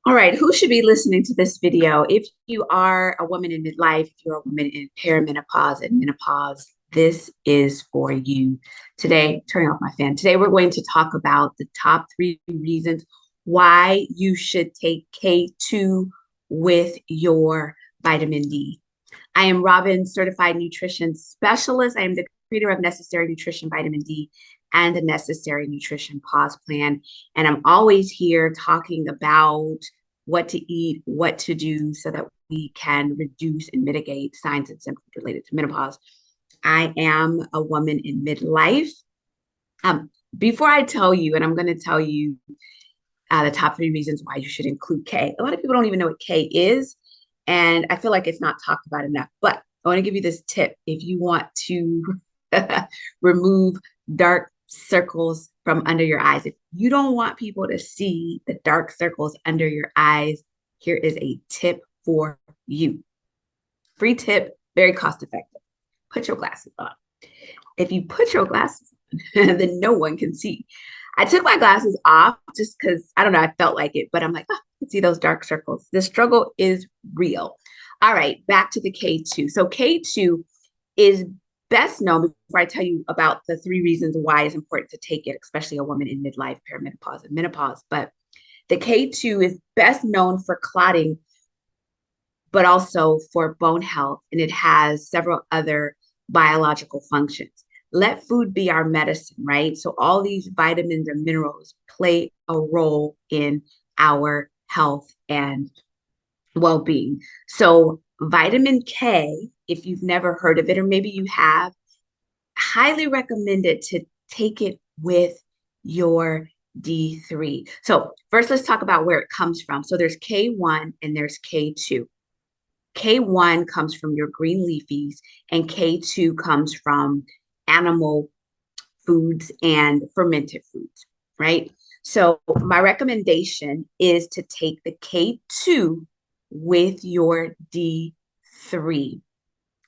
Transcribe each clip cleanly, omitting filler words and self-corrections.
All right, who should be listening to this video? If you are a woman in midlife, if you're a woman in perimenopause and menopause, this is for you. Today, turning off my fan. Today, we're going to talk about the top 3 reasons why you should take K2 with your vitamin D. I am Robin, certified nutrition specialist. I am the creator of Necessary Nutrition Vitamin D and the Necessary Nutrition Pause Plan. And I'm always here talking about what to eat, what to do so that we can reduce and mitigate signs and symptoms related to menopause. I am a woman in midlife. Before I tell you, and I'm going to tell you the top 3 reasons why you should include K. A lot of people don't even know what K is, and I feel like it's not talked about enough. But I want to give you this tip. If you want to remove dark circles from under your eyes, if you don't want people to see the dark circles under your eyes, here is a tip for you. Free tip, very cost effective. Put your glasses on. If you put your glasses on, then no one can see. I took my glasses off just because I don't know, I felt like it, but I'm like, oh, I can see those dark circles. The struggle is real. All right, back to the K2. So K2 is best known, before I tell you about the 3 reasons why it's important to take it, especially a woman in midlife, perimenopause, and menopause. But the K2 is best known for clotting, but also for bone health, and it has several other biological functions. Let food be our medicine, right? So all these vitamins and minerals play a role in our health and well-being. So vitamin K, if you've never heard of it, or maybe you have, highly recommended to take it with your D3. So first, let's talk about where it comes from. So there's K1 and there's K2. K1 comes from your green leafies, and K2 comes from animal foods and fermented foods, right? So my recommendation is to take the K2 with your D3.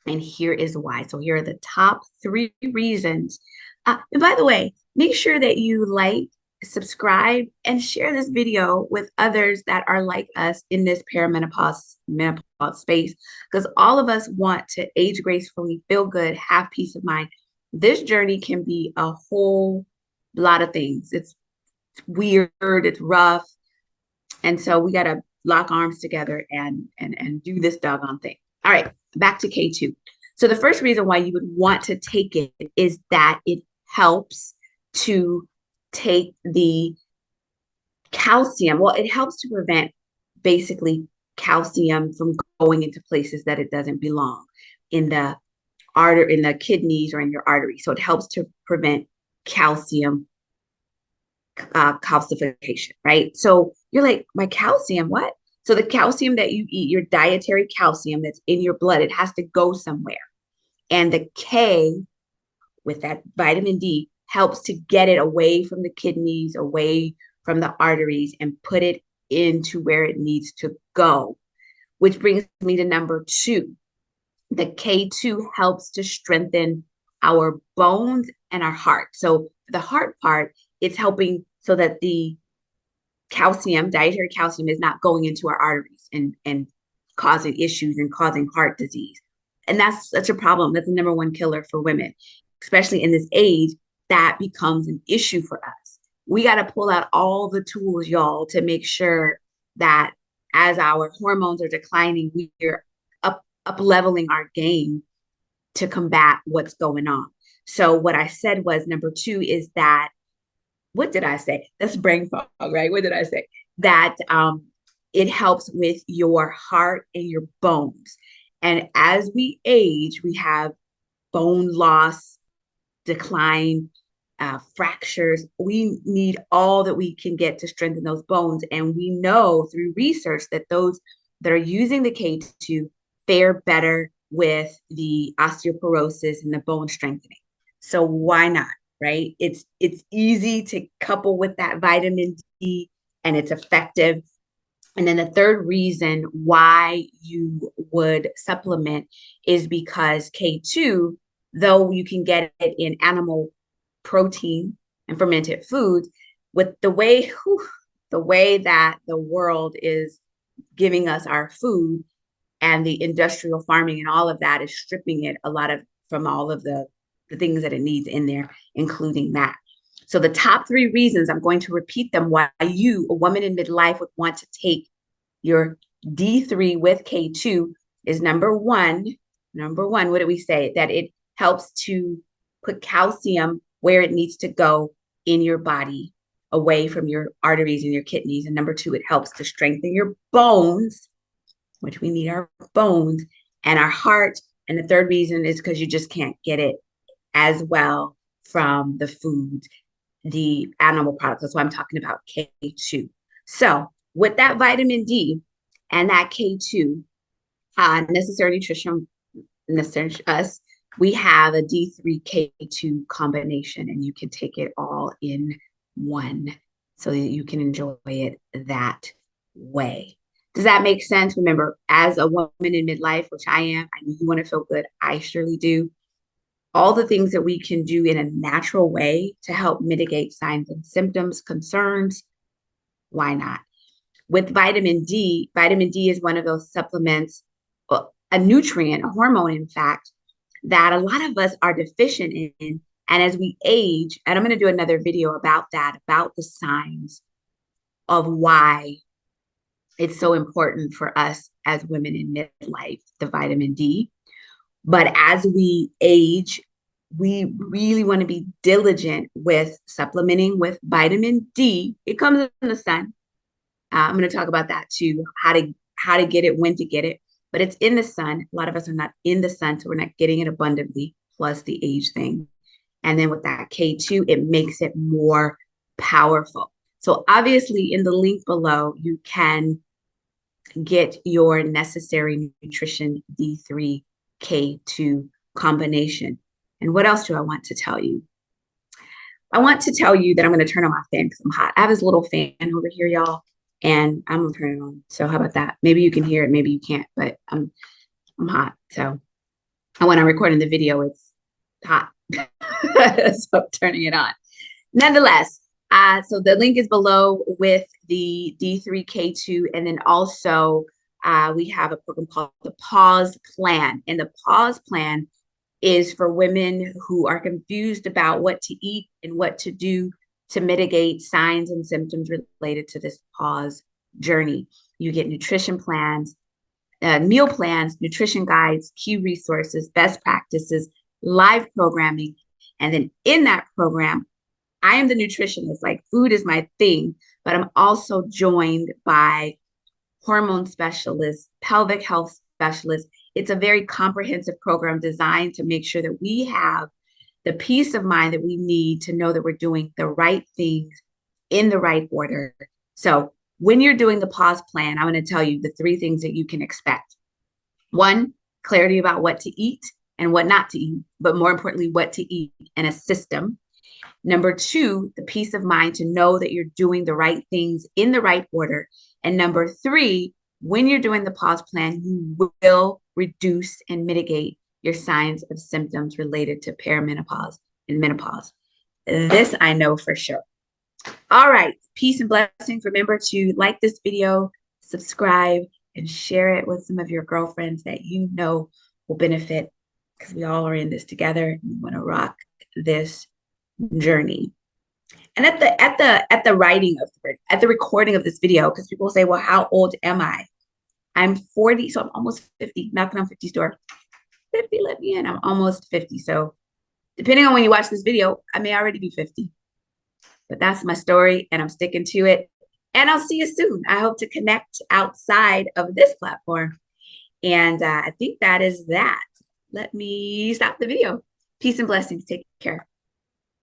And here is why. So here are the top 3 reasons. And by the way, make sure that you like, subscribe, and share this video with others that are like us in this perimenopause menopause space, because all of us want to age gracefully, feel good, have peace of mind. This journey can be a whole lot of things. It's weird, it's rough. And so we got to lock arms together and do this doggone thing. All right, back to K2. So the first reason why you would want to take it is that it helps to take the calcium. Well, it helps to prevent basically calcium from going into places that it doesn't belong in the in the kidneys or in your artery. So it helps to prevent calcium calcification, right? So you're like, my calcium, what? So the calcium that you eat, your dietary calcium that's in your blood, it has to go somewhere. And the K with that vitamin D helps to get it away from the kidneys, away from the arteries, and put it into where it needs to go. Which brings me to number 2. The K2 helps to strengthen our bones and our heart. So the heart part, it's helping so that the calcium, dietary calcium, is not going into our arteries and causing issues and causing heart disease. And that's such a problem. That's the number 1 killer for women, especially in this age. That becomes an issue for us. We got to pull out all the tools, y'all, to make sure that as our hormones are declining, we're up leveling our game to combat what's going on. So what I said was number 2 is that, what did I say? That's brain fog, right? What did I say? That it helps with your heart and your bones. And as we age, we have bone loss, decline, fractures. We need all that we can get to strengthen those bones. And we know through research that those that are using the K2 fare better with the osteoporosis and the bone strengthening. So why not, right? It's easy to couple with that vitamin D, and it's effective. And then the third reason why you would supplement is because K2, though you can get it in animal protein and fermented foods, with the way the way that the world is giving us our food and the industrial farming and all of that is stripping it a lot of from all of the things that it needs in there, including that. So the top 3 reasons, I'm going to repeat them, why you, a woman in midlife, would want to take your D3 with K2 is number one, what do we say? That it helps to put calcium where it needs to go in your body, away from your arteries and your kidneys. And number 2, it helps to strengthen your bones, which we need our bones, and our heart. And the third reason is because you just can't get it as well from the food, the animal products. That's why I'm talking about K2. So with that vitamin D and that K2, necessary nutrition, necessary us, we have a D3 K2 combination, and you can take it all in one so that you can enjoy it that way. Does that make sense? Remember, as a woman in midlife, which I am, I know you want to feel good. I surely do. All the things that we can do in a natural way to help mitigate signs and symptoms, concerns, why not? With vitamin D is one of those supplements, a nutrient, a hormone, in fact, that a lot of us are deficient in. And as we age, and I'm going to do another video about that, about the signs of why it's so important for us as women in midlife, the vitamin D. But as we age, we really want to be diligent with supplementing with vitamin D. It comes in the sun. I'm going to talk about that too, how to get it, when to get it. But it's in the sun. A lot of us are not in the sun, so we're not getting it abundantly, plus the age thing. And then with that K2, it makes it more powerful. So obviously in the link below, you can get your necessary nutrition D3 K2 combination. And what else do I want to tell you? I want to tell you that I'm going to turn on my fan because I'm hot. I have this little fan over here, y'all, and I'm going to turn it on. So how about that? Maybe you can hear it, maybe you can't, but I'm hot. So when I'm recording the video, it's hot. So I'm turning it on. Nonetheless, so the link is below with the D3K2, and then also we have a program called the Pause Plan. And the Pause Plan is for women who are confused about what to eat and what to do to mitigate signs and symptoms related to this pause journey. You get nutrition plans, meal plans, nutrition guides, key resources, best practices, live programming. And then in that program, I am the nutritionist. Like, food is my thing, but I'm also joined by hormone specialists, pelvic health specialists. It's a very comprehensive program designed to make sure that we have the peace of mind that we need to know that we're doing the right things in the right order. So when you're doing the pause plan, I'm going to tell you the 3 things that you can expect. 1, clarity about what to eat and what not to eat, but more importantly, what to eat in a system. Number 2, the peace of mind to know that you're doing the right things in the right order. And number 3, when you're doing the pause plan, you will reduce and mitigate your signs of symptoms related to perimenopause and menopause. This I know for sure. All right, peace and blessings. Remember to like this video, subscribe, and share it with some of your girlfriends that you know will benefit, because we all are in this together and we want to rock this journey. And at the recording of this video, because people say, well, how old am I? I'm 40, so I'm almost 50, knocking on 50's door. 50, let me in. I'm almost 50. So depending on when you watch this video, I may already be 50. But that's my story, and I'm sticking to it. And I'll see you soon. I hope to connect outside of this platform. And I think that is that. Let me stop the video. Peace and blessings. Take care.